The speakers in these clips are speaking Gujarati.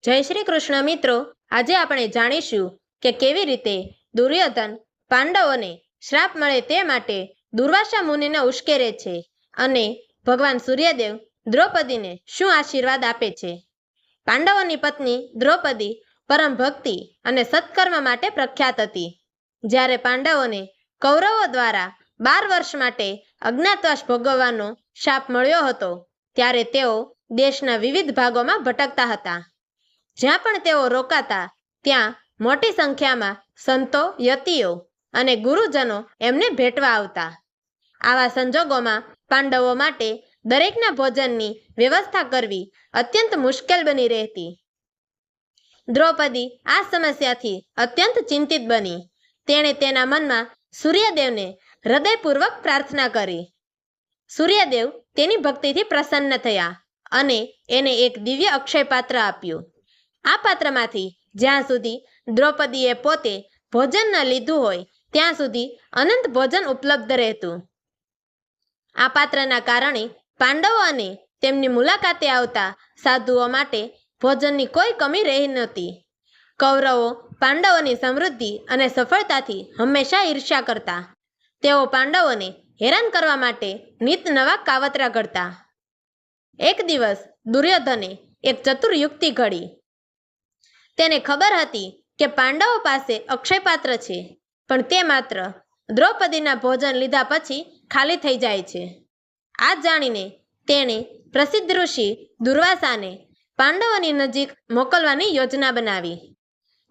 જય શ્રી કૃષ્ણ મિત્રો, આજે આપણે જાણીશું કે કેવી રીતે દુર્યોધન પાંડવોને શ્રાપ મળે તે માટે દુર્વાસા મુનિને ઉશ્કેરે છે અને ભગવાન સૂર્યદેવ દ્રૌપદીને શું આશીર્વાદ આપે છે. પાંડવોની પત્ની દ્રૌપદી પરમ ભક્તિ અને સત્કર્મ માટે પ્રખ્યાત હતી. જ્યારે પાંડવોને કૌરવો દ્વારા 12 વર્ષ માટે અજ્ઞાતવાસ ભોગવવાનો શાપ મળ્યો હતો, ત્યારે તેઓ દેશના વિવિધ ભાગોમાં ભટકતા હતા. જ્યાં પણ તેઓ રોકાતા ત્યાં મોટી સંખ્યામાં સંતો, યતિઓ અને ગુરુજનો એમને ભેટવા આવતા. આવા સંજોગોમાં પાંડવો માટે દરેકના ભોજનની વ્યવસ્થા કરવી અત્યંત મુશ્કેલ બની રહેતી. દ્રૌપદી આ સમસ્યાથી અત્યંત ચિંતિત બની. તેણે તેના મનમાં સૂર્યદેવને હૃદયપૂર્વક પ્રાર્થના કરી. સૂર્યદેવ તેની ભક્તિથી પ્રસન્ન થયા અને એને એક દિવ્ય અક્ષય પાત્ર આપ્યું. આ પાત્રમાંથી જ્યાં સુધી દ્રૌપદીએ પોતે ભોજન ન લીધું હોય ત્યાં સુધી અનંત ભોજન ઉપલબ્ધ રહેતું. આ પાત્રના કારણે પાંડવો અને તેમની મુલાકાતે આવતા સાધુઓ માટે ભોજનની કોઈ કમી રહી નહોતી. કૌરવો પાંડવોની સમૃદ્ધિ અને સફળતાથી હંમેશા ઈર્ષ્યા કરતા. તેઓ પાંડવોને હેરાન કરવા માટે નિત નવા કાવતરા ઘડતા. એક દિવસ દુર્યોધને એક ચતુર યુક્તિ ઘડી. તેને ખબર હતી કે પાંડવો પાસે અક્ષયપાત્ર છે, પણ તે માત્ર દ્રૌપદીના ભોજન લીધા પછી ખાલી થઈ જાય છે. આ જાણીને તેણે પ્રસિદ્ધ ઋષિ દુર્વાસાને પાંડવોની નજીક મોકલવાની યોજના બનાવી.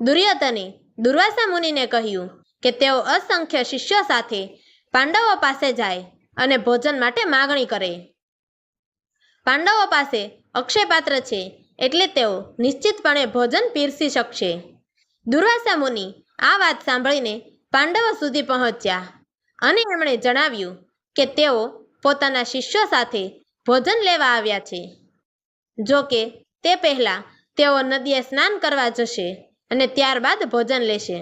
દુર્યોધને દુર્વાસા મુનિને કહ્યું કે તેઓ અસંખ્ય શિષ્યો સાથે પાંડવો પાસે જાય અને ભોજન માટે માગણી કરે. પાંડવો પાસે અક્ષયપાત્ર છે એટલે તેઓ નિશ્ચિતપણે ભોજન પીરસી શકશે. દુર્વાસા મુનિ આ વાત સાંભળીને પાંડવો સુધી પહોંચ્યા અને એમણે જણાવ્યું કે તેઓ પોતાના શિષ્યો સાથે ભોજન લેવા આવ્યા છે. જો કે તે પહેલાં તેઓ નદીએ સ્નાન કરવા જશે અને ત્યારબાદ ભોજન લેશે.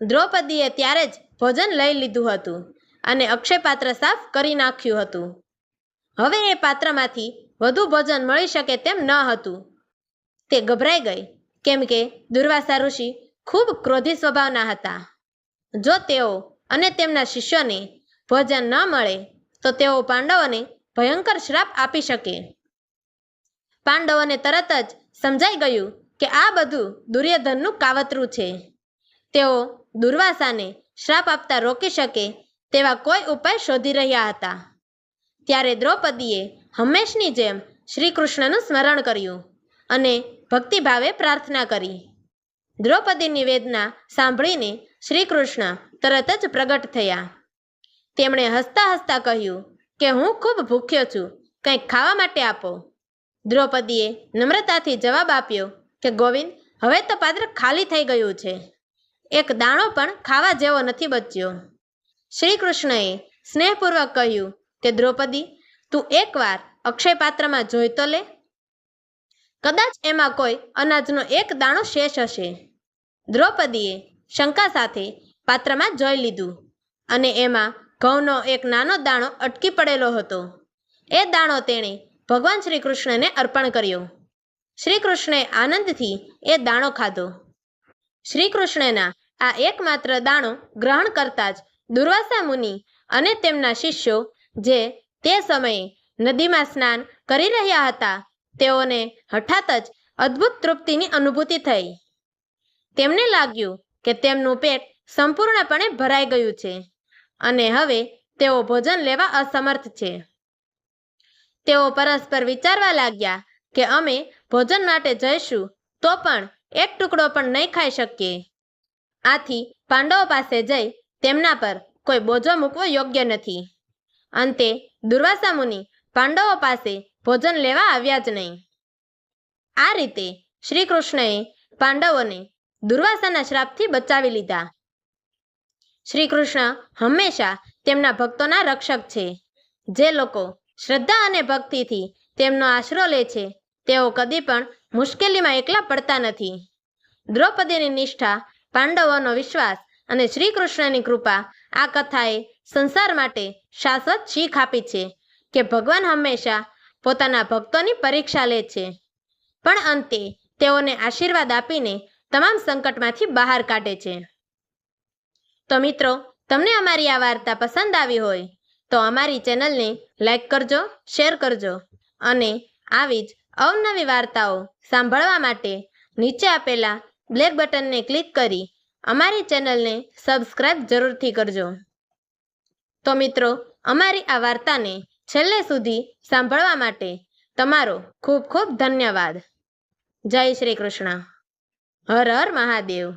દ્રૌપદીએ ત્યારે જ ભોજન લઈ લીધું હતું અને અક્ષયપાત્ર સાફ કરી નાખ્યું હતું. હવે એ પાત્રમાંથી વધુ ભોજન મળી શકે તેમ ન હતું. તે ગભરાઈ ગઈ, કેમ કે દુર્વાસા ઋષિ ખૂબ ક્રોધી સ્વભાવના હતા. જો તેઓ અને તેમના શિષ્યોને ભોજન ન મળે તો તેઓ પાંડવોને ભયંકર શ્રાપ આપી શકે. પાંડવોને તરત જ સમજાઈ ગયું કે આ બધું દુર્યોધનનું કાવતરું છે. તેઓ દુર્વાસાને શ્રાપ આપતા રોકી શકે તેવા કોઈ ઉપાય શોધી રહ્યા હતા. ત્યારે દ્રૌપદીએ હંમેશની જેમ શ્રી કૃષ્ણનું સ્મરણ કર્યું અને ભક્તિભાવે પ્રાર્થના કરી. દ્રૌપદીની વેદના સાંભળીને શ્રી કૃષ્ણ તરત જ પ્રગટ થયા. તેમણે હસતા હસતા કહ્યું કે હું ખૂબ ભૂખ્યો છું, કંઈક ખાવા માટે આપો. દ્રૌપદીએ નમ્રતાથી જવાબ આપ્યો કે ગોવિંદ, હવે તો પાત્ર ખાલી થઈ ગયું છે. એક દાણો પણ ખાવા જેવો નથી બચ્યો. શ્રી કૃષ્ણએ સ્નેહપૂર્વક કહ્યું કે દ્રૌપદી, તું એકવાર અક્ષય પાત્રમાં જોઈ તો લે. કદાચ એમાં કોઈ અનાજનો એક દાણો શેષ હશે. દ્રૌપદીએ શંકા સાથે પાત્રમાં જોઈ લીધું અને એમાં ઘઉંનો એક નાનો દાણો અટકી પડેલો હતો. એ દાણો તેણે ભગવાન શ્રી કૃષ્ણને અર્પણ કર્યો. શ્રી કૃષ્ણે આનંદથી એ દાણો ખાધો. શ્રી કૃષ્ણના આ એકમાત્ર દાણો ગ્રહણ કરતા જ દુર્વાસા મુનિ અને તેમના શિષ્યો, જે તે સમયે નદીમાં સ્નાન કરી રહ્યા હતા, તેઓને હઠાત જ અદ્ભુત તૃપ્તિની અનુભૂતિ થઈ. તેમને લાગ્યું કે તેમનું પેટ સંપૂર્ણપણે ભરાઈ ગયું છે અને હવે તેઓ ભોજન લેવા અસમર્થ છે. તેઓ પરસ્પર વિચારવા લાગ્યા કે અમે ભોજન માટે જઈશું તો પણ એક ટુકડો પણ નહીં ખાઈ શકીએ. આથી પાંડવો પાસે જઈ તેમના પર કોઈ બોજો મૂકવો યોગ્ય નથી. અંતે દુર્વાસા મુનિ પાંડવો પાસે ભોજન લેવા આવ્યા જ નહીં. આ રીતે શ્રી કૃષ્ણએ પાંડવોને દુર્વાસાના શ્રાપથી બચાવી લીધા. શ્રી કૃષ્ણ હંમેશા તેમના ભક્તોના રક્ષક છે. જે લોકો શ્રદ્ધા અને ભક્તિથી તેમનો આશરો લે છે, તેઓ કદી પણ મુશ્કેલીમાં એકલા પડતા નથી. દ્રૌપદીની નિષ્ઠા, પાંડવોનો વિશ્વાસ અને શ્રી કૃષ્ણની કૃપા, આ કથાએ સંસાર માટે શાશ્વત શીખ આપી છે કે ભગવાન હંમેશા પોતાના ભક્તોની પરીક્ષા લે છે. પણ અંતે તેઓને આશીર્વાદ આપીને તમામ સંકટમાંથી બહાર કાઢે છે. તો મિત્રો, તમને અમારી આ વાર્તા પસંદ આવી હોય તો અમારી ચેનલને લાઈક કરજો, શેર કરજો અને આવી જ અવનવી વાર્તાઓ સાંભળવા માટે નીચે આપેલા બ્લેક બટનને ક્લિક કરી અમારી ચેનલને સબસ્ક્રાઇબ જરૂરથી કરજો. તો મિત્રો, અમારી આ વાર્તાને છેલ્લે સુધી સાંભળવા માટે તમારો ખૂબ ખૂબ ધન્યવાદ. જય શ્રી કૃષ્ણ. હર હર મહાદેવ.